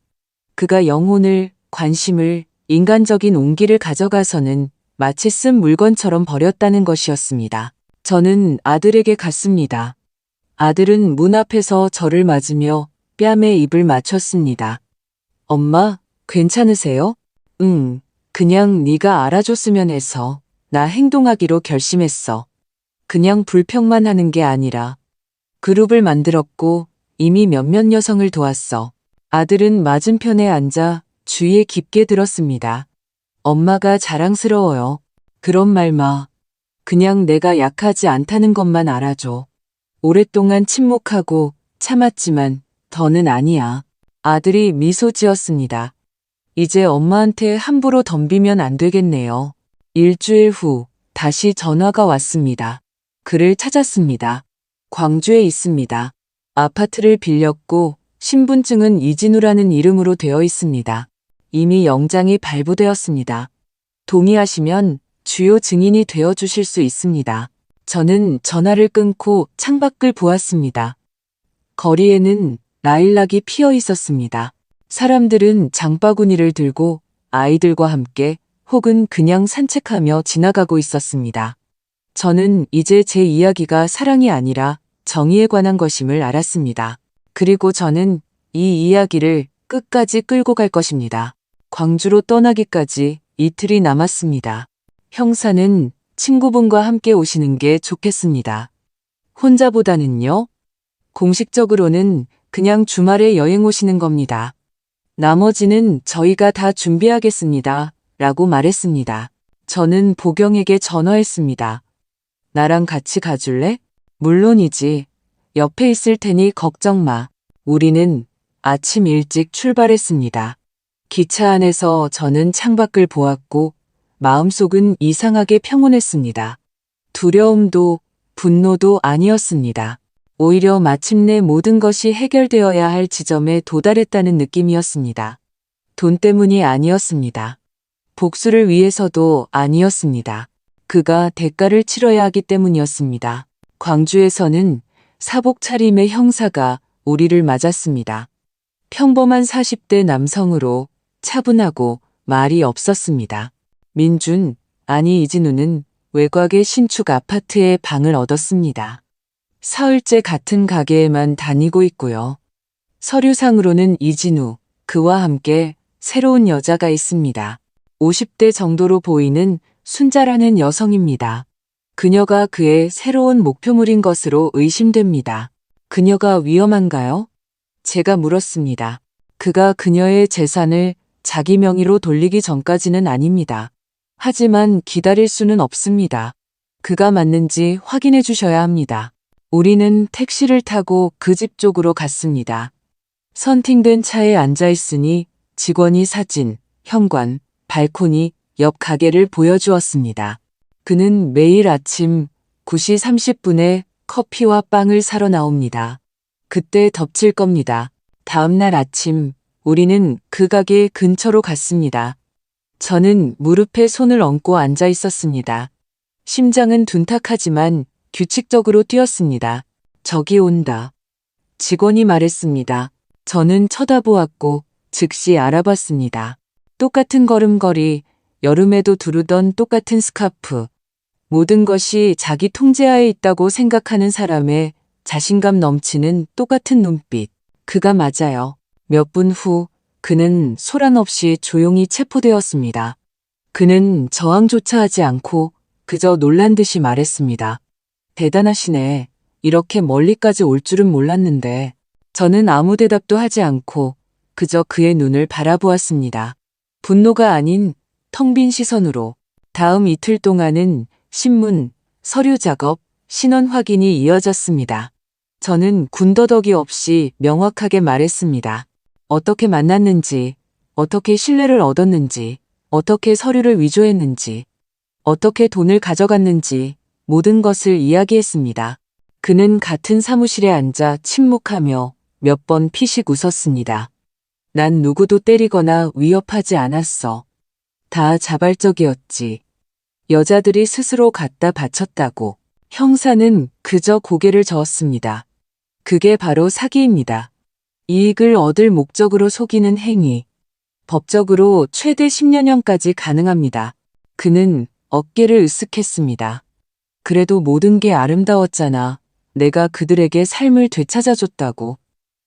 그가 영혼을, 관심을, 인간적인 온기를 가져가서는 마치 쓴 물건처럼 버렸다는 것이었습니다. 저는 아들에게 갔습니다. 아들은 문 앞에서 저를 맞으며 뺨에 입을 맞췄습니다. 엄마, 괜찮으세요? 응, 그냥 네가 알아줬으면 해서 나 행동하기로 결심했어. 그냥 불평만 하는 게 아니라 그룹을 만들었고 이미 몇몇 여성을 도왔어. 아들은 맞은편에 앉아 주위에 깊게 들었습니다. 엄마가 자랑스러워요. 그런 말 마. 그냥 내가 약하지 않다는 것만 알아줘. 오랫동안 침묵하고 참았지만 더는 아니야. 아들이 미소 지었습니다. 이제 엄마한테 함부로 덤비면 안 되겠네요. 일주일 후 다시 전화가 왔습니다. 그를 찾았습니다. 광주에 있습니다. 아파트를 빌렸고 신분증은 이진우라는 이름으로 되어 있습니다. 이미 영장이 발부되었습니다. 동의하시면 주요 증인이 되어 주실 수 있습니다. 저는 전화를 끊고 창밖을 보았습니다. 거리에는 라일락이 피어 있었습니다. 사람들은 장바구니를 들고 아이들과 함께 혹은 그냥 산책하며 지나가고 있었습니다. 저는 이제 제 이야기가 사랑이 아니라 정의에 관한 것임을 알았습니다. 그리고 저는 이 이야기를 끝까지 끌고 갈 것입니다. 광주로 떠나기까지 이틀이 남았습니다. 형사는 친구분과 함께 오시는 게 좋겠습니다. 혼자보다는요? 공식적으로는 그냥 주말에 여행 오시는 겁니다. 나머지는 저희가 다 준비하겠습니다. 라고 말했습니다. 저는 보경에게 전화했습니다. 나랑 같이 가줄래? 물론이지. 옆에 있을 테니 걱정 마. 우리는 아침 일찍 출발했습니다. 기차 안에서 저는 창밖을 보았고 마음속은 이상하게 평온했습니다. 두려움도 분노도 아니었습니다. 오히려 마침내 모든 것이 해결되어야 할 지점에 도달했다는 느낌이었습니다. 돈 때문이 아니었습니다. 복수를 위해서도 아니었습니다. 그가 대가를 치러야 하기 때문이었습니다. 광주에서는 사복 차림의 형사가 우리를 맞았습니다. 평범한 40대 남성으로 차분하고 말이 없었습니다. 민준, 아니 이진우는 외곽의 신축 아파트에 방을 얻었습니다. 사흘째 같은 가게에만 다니고 있고요. 서류상으로는 이진우, 그와 함께 새로운 여자가 있습니다. 50대 정도로 보이는 순자라는 여성입니다. 그녀가 그의 새로운 목표물인 것으로 의심됩니다. 그녀가 위험한가요? 제가 물었습니다. 그가 그녀의 재산을 자기 명의로 돌리기 전까지는 아닙니다. 하지만 기다릴 수는 없습니다. 그가 맞는지 확인해 주셔야 합니다. 우리는 택시를 타고 그 집 쪽으로 갔습니다. 선팅된 차에 앉아 있으니 직원이 사진, 현관, 발코니, 옆 가게를 보여주었습니다. 그는 매일 아침 9시 30분에 커피와 빵을 사러 나옵니다. 그때 덮칠 겁니다. 다음날 아침 우리는 그 가게 근처로 갔습니다. 저는 무릎에 손을 얹고 앉아 있었습니다. 심장은 둔탁하지만 규칙적으로 뛰었습니다. 저기 온다. 직원이 말했습니다. 저는 쳐다보았고 즉시 알아봤습니다. 똑같은 걸음걸이, 여름에도 두르던 똑같은 스카프. 모든 것이 자기 통제하에 있다고 생각하는 사람의 자신감 넘치는 똑같은 눈빛. 그가 맞아요. 몇 분 후 그는 소란 없이 조용히 체포되었습니다. 그는 저항조차 하지 않고 그저 놀란 듯이 말했습니다. 대단하시네. 이렇게 멀리까지 올 줄은 몰랐는데. 저는 아무 대답도 하지 않고 그저 그의 눈을 바라보았습니다. 분노가 아닌 텅 빈 시선으로. 다음 이틀 동안은 신문, 서류 작업, 신원 확인이 이어졌습니다. 저는 군더더기 없이 명확하게 말했습니다. 어떻게 만났는지, 어떻게 신뢰를 얻었는지, 어떻게 서류를 위조했는지, 어떻게 돈을 가져갔는지 모든 것을 이야기했습니다. 그는 같은 사무실에 앉아 침묵하며 몇 번 피식 웃었습니다. 난 누구도 때리거나 위협하지 않았어. 다 자발적이었지. 여자들이 스스로 갖다 바쳤다고. 형사는 그저 고개를 저었습니다. 그게 바로 사기입니다. 이익을 얻을 목적으로 속이는 행위. 법적으로 최대 10년형까지 가능합니다. 그는 어깨를 으쓱했습니다. 그래도 모든 게 아름다웠잖아. 내가 그들에게 삶을 되찾아줬다고.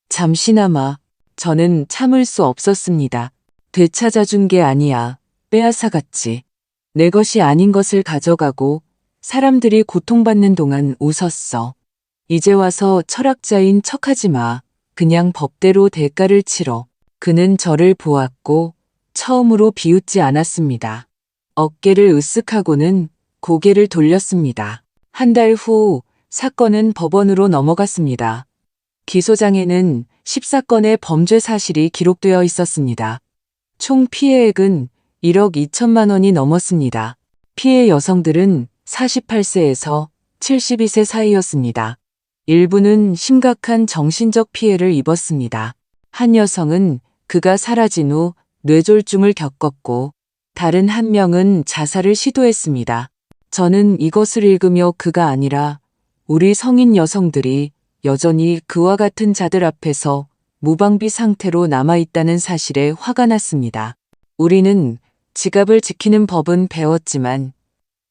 잠시나마 저는 참을 수 없었습니다. 되찾아준 게 아니야. 빼앗아갔지. 내 것이 아닌 것을 가져가고 사람들이 고통받는 동안 웃었어. 이제 와서 철학자인 척하지 마. 그냥 법대로 대가를 치러. 그는 저를 보았고 처음으로 비웃지 않았습니다. 어깨를 으쓱하고는 고개를 돌렸습니다. 한 달 후 사건은 법원으로 넘어갔습니다. 기소장에는 14건의 범죄 사실이 기록되어 있었습니다. 총 피해액은 1억 2천만 원이 넘었습니다. 피해 여성들은 48세에서 72세 사이였습니다. 일부는 심각한 정신적 피해를 입었습니다. 한 여성은 그가 사라진 후 뇌졸중을 겪었고 다른 한 명은 자살을 시도했습니다. 저는 이것을 읽으며 그가 아니라 우리 성인 여성들이 여전히 그와 같은 자들 앞에서 무방비 상태로 남아있다는 사실에 화가 났습니다. 우리는 지갑을 지키는 법은 배웠지만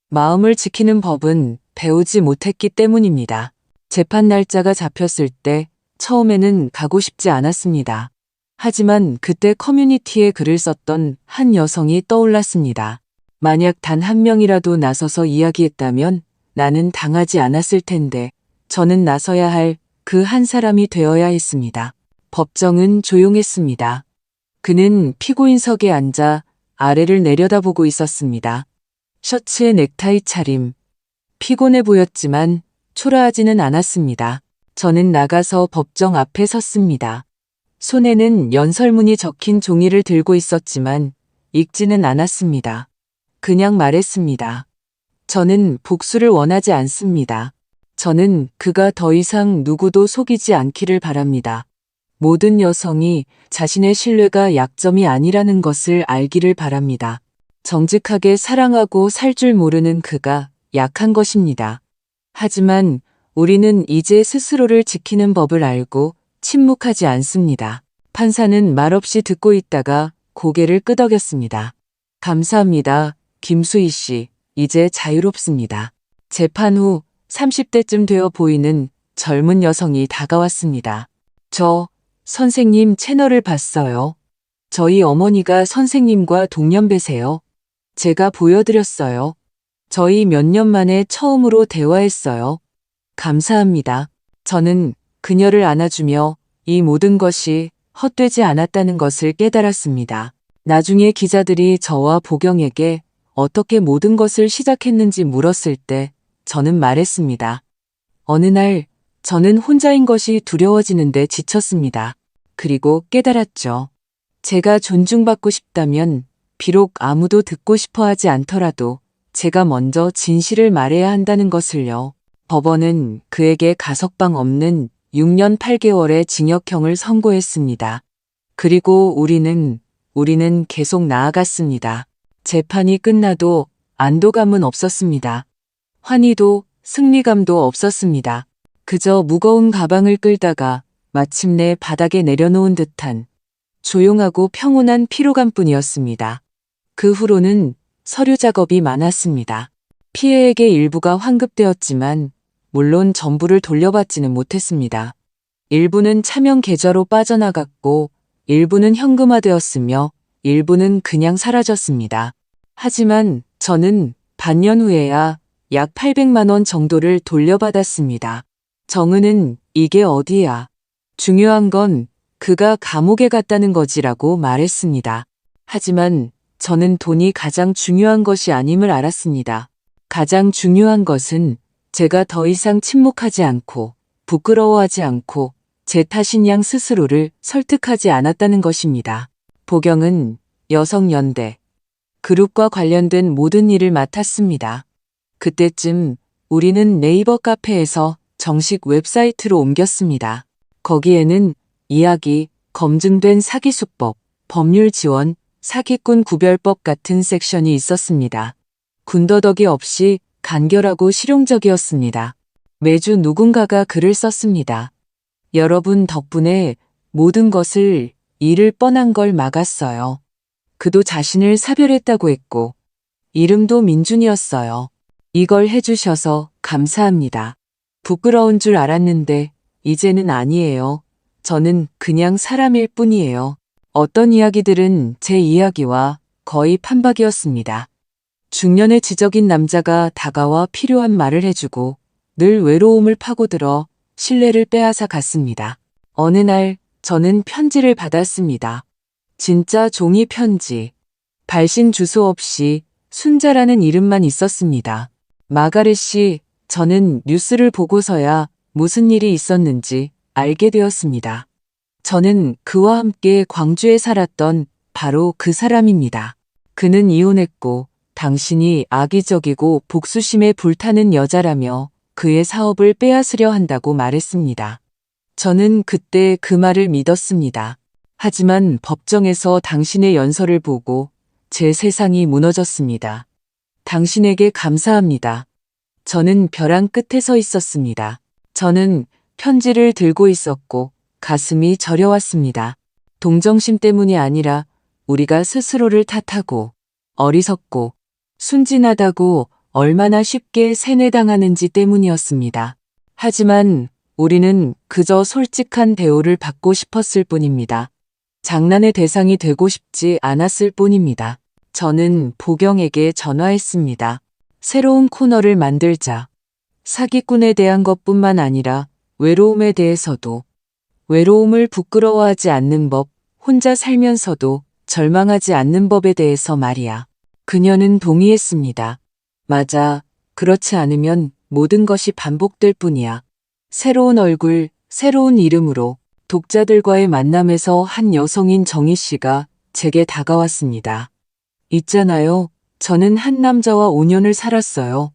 마음을 지키는 법은 배우지 못했기 때문입니다. 재판 날짜가 잡혔을 때 처음에는 가고 싶지 않았습니다. 하지만 그때 커뮤니티에 글을 썼던 한 여성이 떠올랐습니다. 만약 단 한 명이라도 나서서 이야기했다면 나는 당하지 않았을 텐데 저는 나서야 할 그 한 사람이 되어야 했습니다. 법정은 조용했습니다. 그는 피고인석에 앉아 아래를 내려다보고 있었습니다. 셔츠에 넥타이 차림. 피곤해 보였지만 초라하지는 않았습니다. 저는 나가서 법정 앞에 섰습니다. 손에는 연설문이 적힌 종이를 들고 있었지만 읽지는 않았습니다. 그냥 말했습니다. 저는 복수를 원하지 않습니다. 저는 그가 더 이상 누구도 속이지 않기를 바랍니다. 모든 여성이 자신의 신뢰가 약점이 아니라는 것을 알기를 바랍니다. 정직하게 사랑하고 살 줄 모르는 그가 약한 것입니다. 하지만 우리는 이제 스스로를 지키는 법을 알고 침묵하지 않습니다. 판사는 말없이 듣고 있다가 고개를 끄덕였습니다. 감사합니다. 김수희 씨, 이제 자유롭습니다. 재판 후 30대쯤 되어 보이는 젊은 여성이 다가왔습니다. 저, 선생님 채널을 봤어요. 저희 어머니가 선생님과 동년배세요. 제가 보여드렸어요. 저희 몇 년 만에 처음으로 대화했어요. 감사합니다. 저는 그녀를 안아주며 이 모든 것이 헛되지 않았다는 것을 깨달았습니다. 나중에 기자들이 저와 보경에게 어떻게 모든 것을 시작했는지 물었을 때 저는 말했습니다. 어느 날 저는 혼자인 것이 두려워지는데 지쳤습니다. 그리고 깨달았죠. 제가 존중받고 싶다면 비록 아무도 듣고 싶어 하지 않더라도 제가 먼저 진실을 말해야 한다는 것을요. 법원은 그에게 가석방 없는 6년 8개월의 징역형을 선고했습니다. 그리고 우리는 계속 나아갔습니다. 재판이 끝나도 안도감은 없었습니다. 환희도 승리감도 없었습니다. 그저 무거운 가방을 끌다가 마침내 바닥에 내려놓은 듯한 조용하고 평온한 피로감뿐이었습니다. 그 후로는 서류 작업이 많았습니다. 피해액의 일부가 환급되었지만 물론 전부를 돌려받지는 못했습니다. 일부는 차명 계좌로 빠져나갔고 일부는 현금화되었으며 일부는 그냥 사라졌습니다. 하지만 저는 반년 후에야 약 800만 원 정도를 돌려받았습니다. 정은은 이게 어디야? 중요한 건 그가 감옥에 갔다는 거지라고 말했습니다. 하지만 저는 돈이 가장 중요한 것이 아님을 알았습니다. 가장 중요한 것은 제가 더 이상 침묵하지 않고 부끄러워하지 않고 제 탓인 양 스스로를 설득하지 않았다는 것입니다. 보경은 여성연대 그룹과 관련된 모든 일을 맡았습니다. 그때쯤 우리는 네이버 카페에서 정식 웹사이트로 옮겼습니다. 거기에는 이야기, 검증된 사기수법, 법률 지원, 사기꾼 구별법 같은 섹션이 있었습니다. 군더더기 없이 간결하고 실용적이었습니다. 매주 누군가가 글을 썼습니다. 여러분 덕분에 모든 것을 잃을 뻔한 걸 막았어요. 그도 자신을 사별했다고 했고 이름도 민준이었어요. 이걸 해주셔서 감사합니다. 부끄러운 줄 알았는데 이제는 아니에요. 저는 그냥 사람일 뿐이에요. 어떤 이야기들은 제 이야기와 거의 판박이었습니다. 중년의 지적인 남자가 다가와 필요한 말을 해주고 늘 외로움을 파고들어 신뢰를 빼앗아 갔습니다. 어느 날 저는 편지를 받았습니다. 진짜 종이 편지. 발신 주소 없이 순자라는 이름만 있었습니다. 마가렛 씨, 저는 뉴스를 보고서야 무슨 일이 있었는지 알게 되었습니다. 저는 그와 함께 광주에 살았던 바로 그 사람입니다. 그는 이혼했고 당신이 악의적이고 복수심에 불타는 여자라며 그의 사업을 빼앗으려 한다고 말했습니다. 저는 그때 그 말을 믿었습니다. 하지만 법정에서 당신의 연설을 보고 제 세상이 무너졌습니다. 당신에게 감사합니다. 저는 벼랑 끝에 서 있었습니다. 저는 편지를 들고 있었고 가슴이 저려왔습니다. 동정심 때문이 아니라 우리가 스스로를 탓하고 어리석고 순진하다고 얼마나 쉽게 세뇌당하는지 때문이었습니다. 하지만 우리는 그저 솔직한 대우를 받고 싶었을 뿐입니다. 장난의 대상이 되고 싶지 않았을 뿐입니다. 저는 보경에게 전화했습니다. 새로운 코너를 만들자. 사기꾼에 대한 것뿐만 아니라 외로움에 대해서도. 외로움을 부끄러워하지 않는 법, 혼자 살면서도 절망하지 않는 법에 대해서 말이야. 그녀는 동의했습니다. 맞아. 그렇지 않으면 모든 것이 반복될 뿐이야. 새로운 얼굴, 새로운 이름으로 독자들과의 만남에서 한 여성인 정희 씨가 제게 다가왔습니다. 있잖아요. 저는 한 남자와 5년을 살았어요.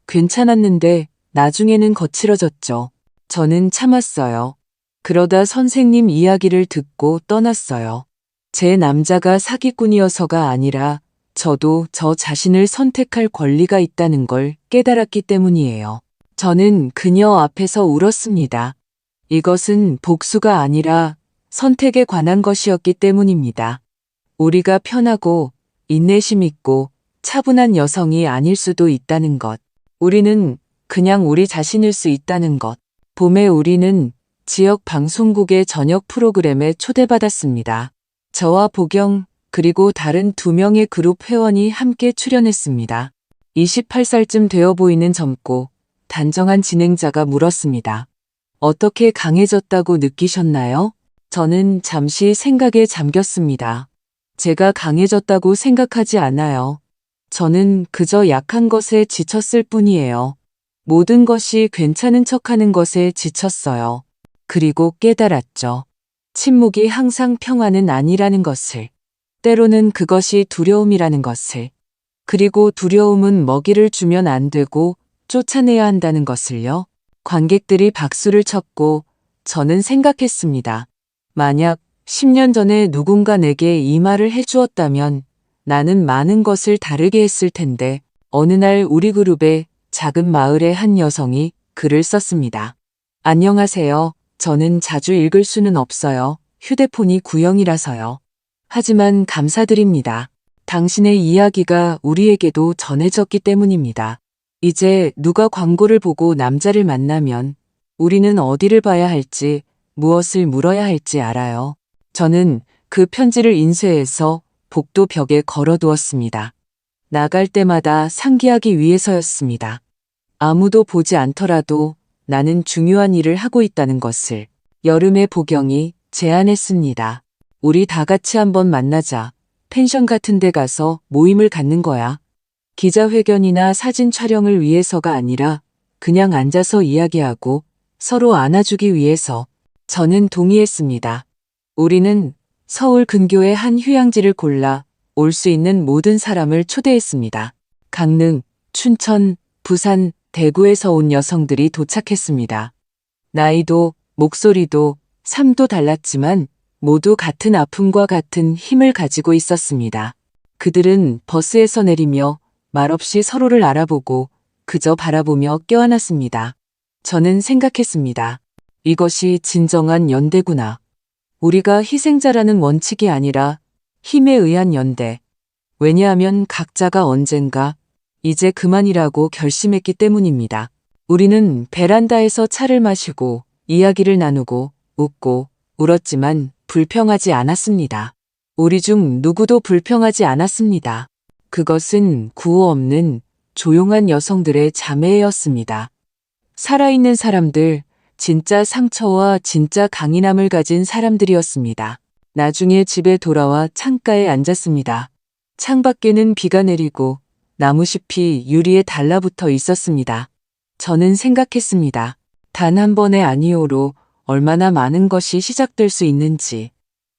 괜찮았는데 나중에는 거칠어졌죠. 저는 참았어요. 그러다 선생님 이야기를 듣고 떠났어요. 제 남자가 사기꾼이어서가 아니라 저도 저 자신을 선택할 권리가 있다는 걸 깨달았기 때문이에요. 저는 그녀 앞에서 울었습니다. 이것은 복수가 아니라 선택에 관한 것이었기 때문입니다. 우리가 편하고 인내심 있고 차분한 여성이 아닐 수도 있다는 것. 우리는 그냥 우리 자신일 수 있다는 것. 봄에 우리는 지역 방송국의 저녁 프로그램에 초대받았습니다. 저와 보경 그리고 다른 2명의 그룹 회원이 함께 출연했습니다. 28살쯤 되어 보이는 젊고 단정한 진행자가 물었습니다. 어떻게 강해졌다고 느끼셨나요? 저는 잠시 생각에 잠겼습니다. 제가 강해졌다고 생각하지 않아요. 저는 그저 약한 것에 지쳤을 뿐이에요. 모든 것이 괜찮은 척하는 것에 지쳤어요. 그리고 깨달았죠. 침묵이 항상 평화는 아니라는 것을. 때로는 그것이 두려움이라는 것을. 그리고 두려움은 먹이를 주면 안 되고 쫓아내야 한다는 것을요. 관객들이 박수를 쳤고 저는 생각했습니다. 만약 10년 전에 누군가 내게 이 말을 해주었다면 나는 많은 것을 다르게 했을 텐데 어느 날 우리 그룹에 작은 마을의 한 여성이 글을 썼습니다. 안녕하세요. 저는 자주 읽을 수는 없어요. 휴대폰이 구형이라서요. 하지만 감사드립니다. 당신의 이야기가 우리에게도 전해졌기 때문입니다. 이제 누가 광고를 보고 남자를 만나면 우리는 어디를 봐야 할지, 무엇을 물어야 할지 알아요. 저는 그 편지를 인쇄해서 복도 벽에 걸어두었습니다. 나갈 때마다 상기하기 위해서였습니다. 아무도 보지 않더라도 나는 중요한 일을 하고 있다는 것을. 여름의 보경이 제안했습니다. 우리 다 같이 한번 만나자. 펜션 같은 데 가서 모임을 갖는 거야. 기자회견이나 사진 촬영을 위해서가 아니라 그냥 앉아서 이야기하고 서로 안아주기 위해서. 저는 동의했습니다. 우리는 서울 근교의 한 휴양지를 골라 올 수 있는 모든 사람을 초대했습니다. 강릉, 춘천, 부산, 대구에서 온 여성들이 도착했습니다. 나이도, 목소리도, 삶도 달랐지만 모두 같은 아픔과 같은 힘을 가지고 있었습니다. 그들은 버스에서 내리며 말없이 서로를 알아보고 그저 바라보며 껴안았습니다. 저는 생각했습니다. 이것이 진정한 연대구나. 우리가 희생자라는 원칙이 아니라 힘에 의한 연대. 왜냐하면 각자가 언젠가 이제 그만이라고 결심했기 때문입니다. 우리는 베란다에서 차를 마시고 이야기를 나누고 웃고 울었지만 불평하지 않았습니다. 우리 중 누구도 불평하지 않았습니다. 그것은 구호 없는 조용한 여성들의 자매였습니다. 살아있는 사람들, 진짜 상처와 진짜 강인함을 가진 사람들이었습니다. 나중에 집에 돌아와 창가에 앉았습니다. 창밖에는 비가 내리고 나무숲이 유리에 달라붙어 있었습니다. 저는 생각했습니다. 단 한 번의 아니오로 얼마나 많은 것이 시작될 수 있는지.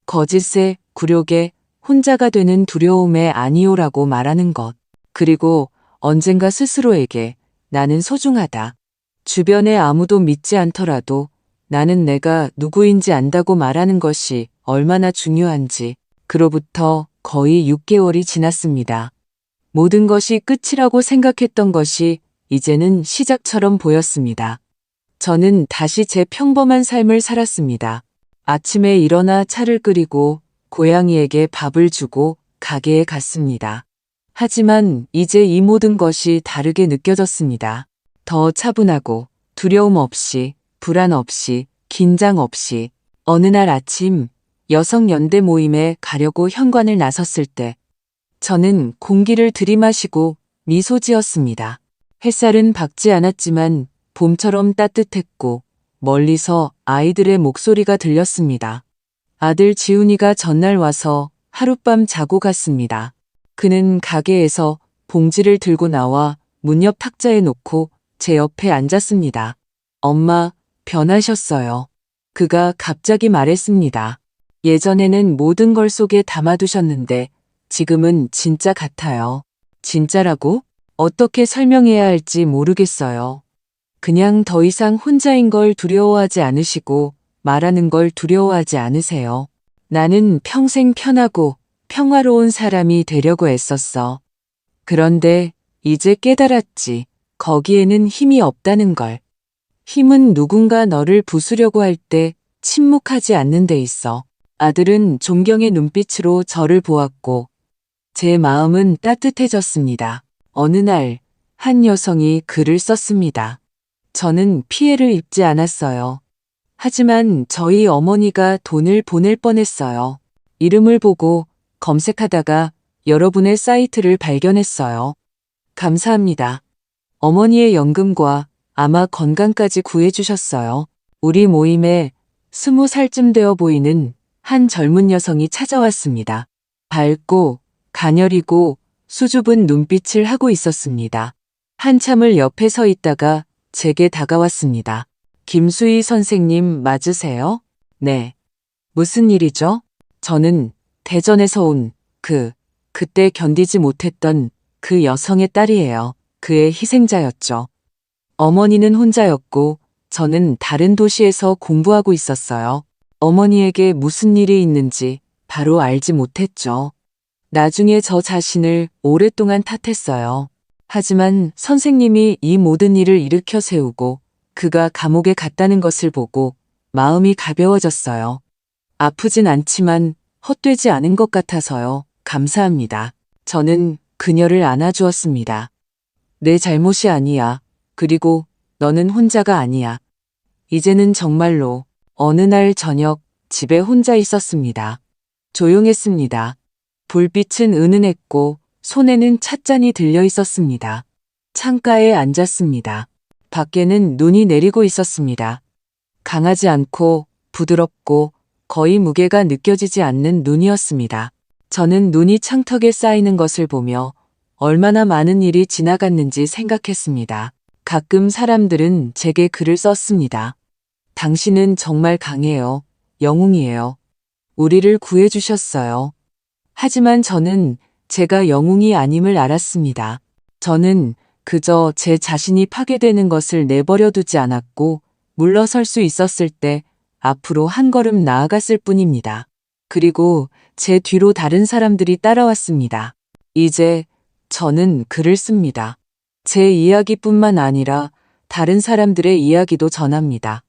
거짓에, 굴욕에, 혼자가 되는 두려움의 아니오라고 말하는 것. 그리고 언젠가 스스로에게 나는 소중하다. 주변에 아무도 믿지 않더라도 나는 내가 누구인지 안다고 말하는 것이 얼마나 중요한지. 그로부터 거의 6개월이 지났습니다. 모든 것이 끝이라고 생각했던 것이 이제는 시작처럼 보였습니다. 저는 다시 제 평범한 삶을 살았습니다. 아침에 일어나 차를 끓이고 고양이에게 밥을 주고 가게에 갔습니다. 하지만 이제 이 모든 것이 다르게 느껴졌습니다. 더 차분하고 두려움 없이, 불안 없이, 긴장 없이. 어느 날 아침 여성연대 모임에 가려고 현관을 나섰을 때 저는 공기를 들이마시고 미소 지었습니다. 햇살은 밝지 않았지만 봄처럼 따뜻했고 멀리서 아이들의 목소리가 들렸습니다. 아들 지훈이가 전날 와서 하룻밤 자고 갔습니다. 그는 가게에서 봉지를 들고 나와 문 옆 탁자에 놓고 제 옆에 앉았습니다. 엄마, 변하셨어요. 그가 갑자기 말했습니다. 예전에는 모든 걸 속에 담아두셨는데 지금은 진짜 같아요. 진짜라고? 어떻게 설명해야 할지 모르겠어요. 그냥 더 이상 혼자인 걸 두려워하지 않으시고 말하는 걸 두려워하지 않으세요. 나는 평생 편하고 평화로운 사람이 되려고 애썼어. 그런데 이제 깨달았지. 거기에는 힘이 없다는 걸. 힘은 누군가 너를 부수려고 할 때 침묵하지 않는 데 있어. 아들은 존경의 눈빛으로 저를 보았고 제 마음은 따뜻해졌습니다. 어느 날 한 여성이 글을 썼습니다. 저는 피해를 입지 않았어요. 하지만 저희 어머니가 돈을 보낼 뻔했어요. 이름을 보고 검색하다가 여러분의 사이트를 발견했어요. 감사합니다. 어머니의 연금과 아마 건강까지 구해주셨어요. 우리 모임에 20살쯤 되어 보이는 한 젊은 여성이 찾아왔습니다. 밝고 가녀리고 수줍은 눈빛을 하고 있었습니다. 한참을 옆에 서 있다가 제게 다가왔습니다. 김수희 선생님 맞으세요? 네. 무슨 일이죠? 저는 대전에서 온 그때 견디지 못했던 그 여성의 딸이에요. 그의 희생자였죠. 어머니는 혼자였고 저는 다른 도시에서 공부하고 있었어요. 어머니에게 무슨 일이 있는지 바로 알지 못했죠. 나중에 저 자신을 오랫동안 탓했어요. 하지만 선생님이 이 모든 일을 일으켜 세우고 그가 감옥에 갔다는 것을 보고 마음이 가벼워졌어요. 아프진 않지만 헛되지 않은 것 같아서요. 감사합니다. 저는 그녀를 안아주었습니다. 내 잘못이 아니야. 그리고 너는 혼자가 아니야. 이제는 정말로 어느 날 저녁 집에 혼자 있었습니다. 조용했습니다. 불빛은 은은했고 손에는 찻잔이 들려 있었습니다. 창가에 앉았습니다. 밖에는 눈이 내리고 있었습니다. 강하지 않고 부드럽고 거의 무게가 느껴지지 않는 눈이었습니다. 저는 눈이 창턱에 쌓이는 것을 보며 얼마나 많은 일이 지나갔는지 생각했습니다. 가끔 사람들은 제게 글을 썼습니다. 당신은 정말 강해요. 영웅이에요. 우리를 구해주셨어요. 하지만 저는 제가 영웅이 아님을 알았습니다. 저는 그저 제 자신이 파괴되는 것을 내버려 두지 않았고 물러설 수 있었을 때 앞으로 한 걸음 나아갔을 뿐입니다. 그리고 제 뒤로 다른 사람들이 따라왔습니다. 이제 저는 글을 씁니다. 제 이야기뿐만 아니라 다른 사람들의 이야기도 전합니다.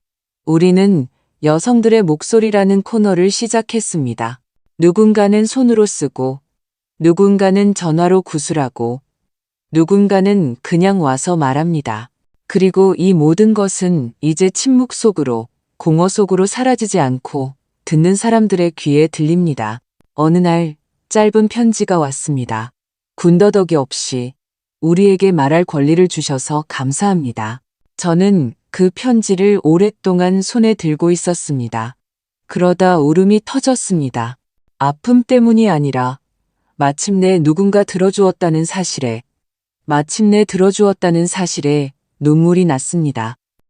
우리는 여성들의 목소리라는 코너를 시작했습니다. 누군가는 손으로 쓰고, 누군가는 전화로 구술하고, 누군가는 그냥 와서 말합니다. 그리고 이 모든 것은 이제 침묵 속으로, 공허 속으로 사라지지 않고 듣는 사람들의 귀에 들립니다. 어느 날 짧은 편지가 왔습니다. 군더더기 없이 우리에게 말할 권리를 주셔서 감사합니다. 저는 그 편지를 오랫동안 손에 들고 있었습니다. 그러다 울음이 터졌습니다. 아픔 때문이 아니라 마침내 누군가 들어주었다는 사실에 눈물이 났습니다.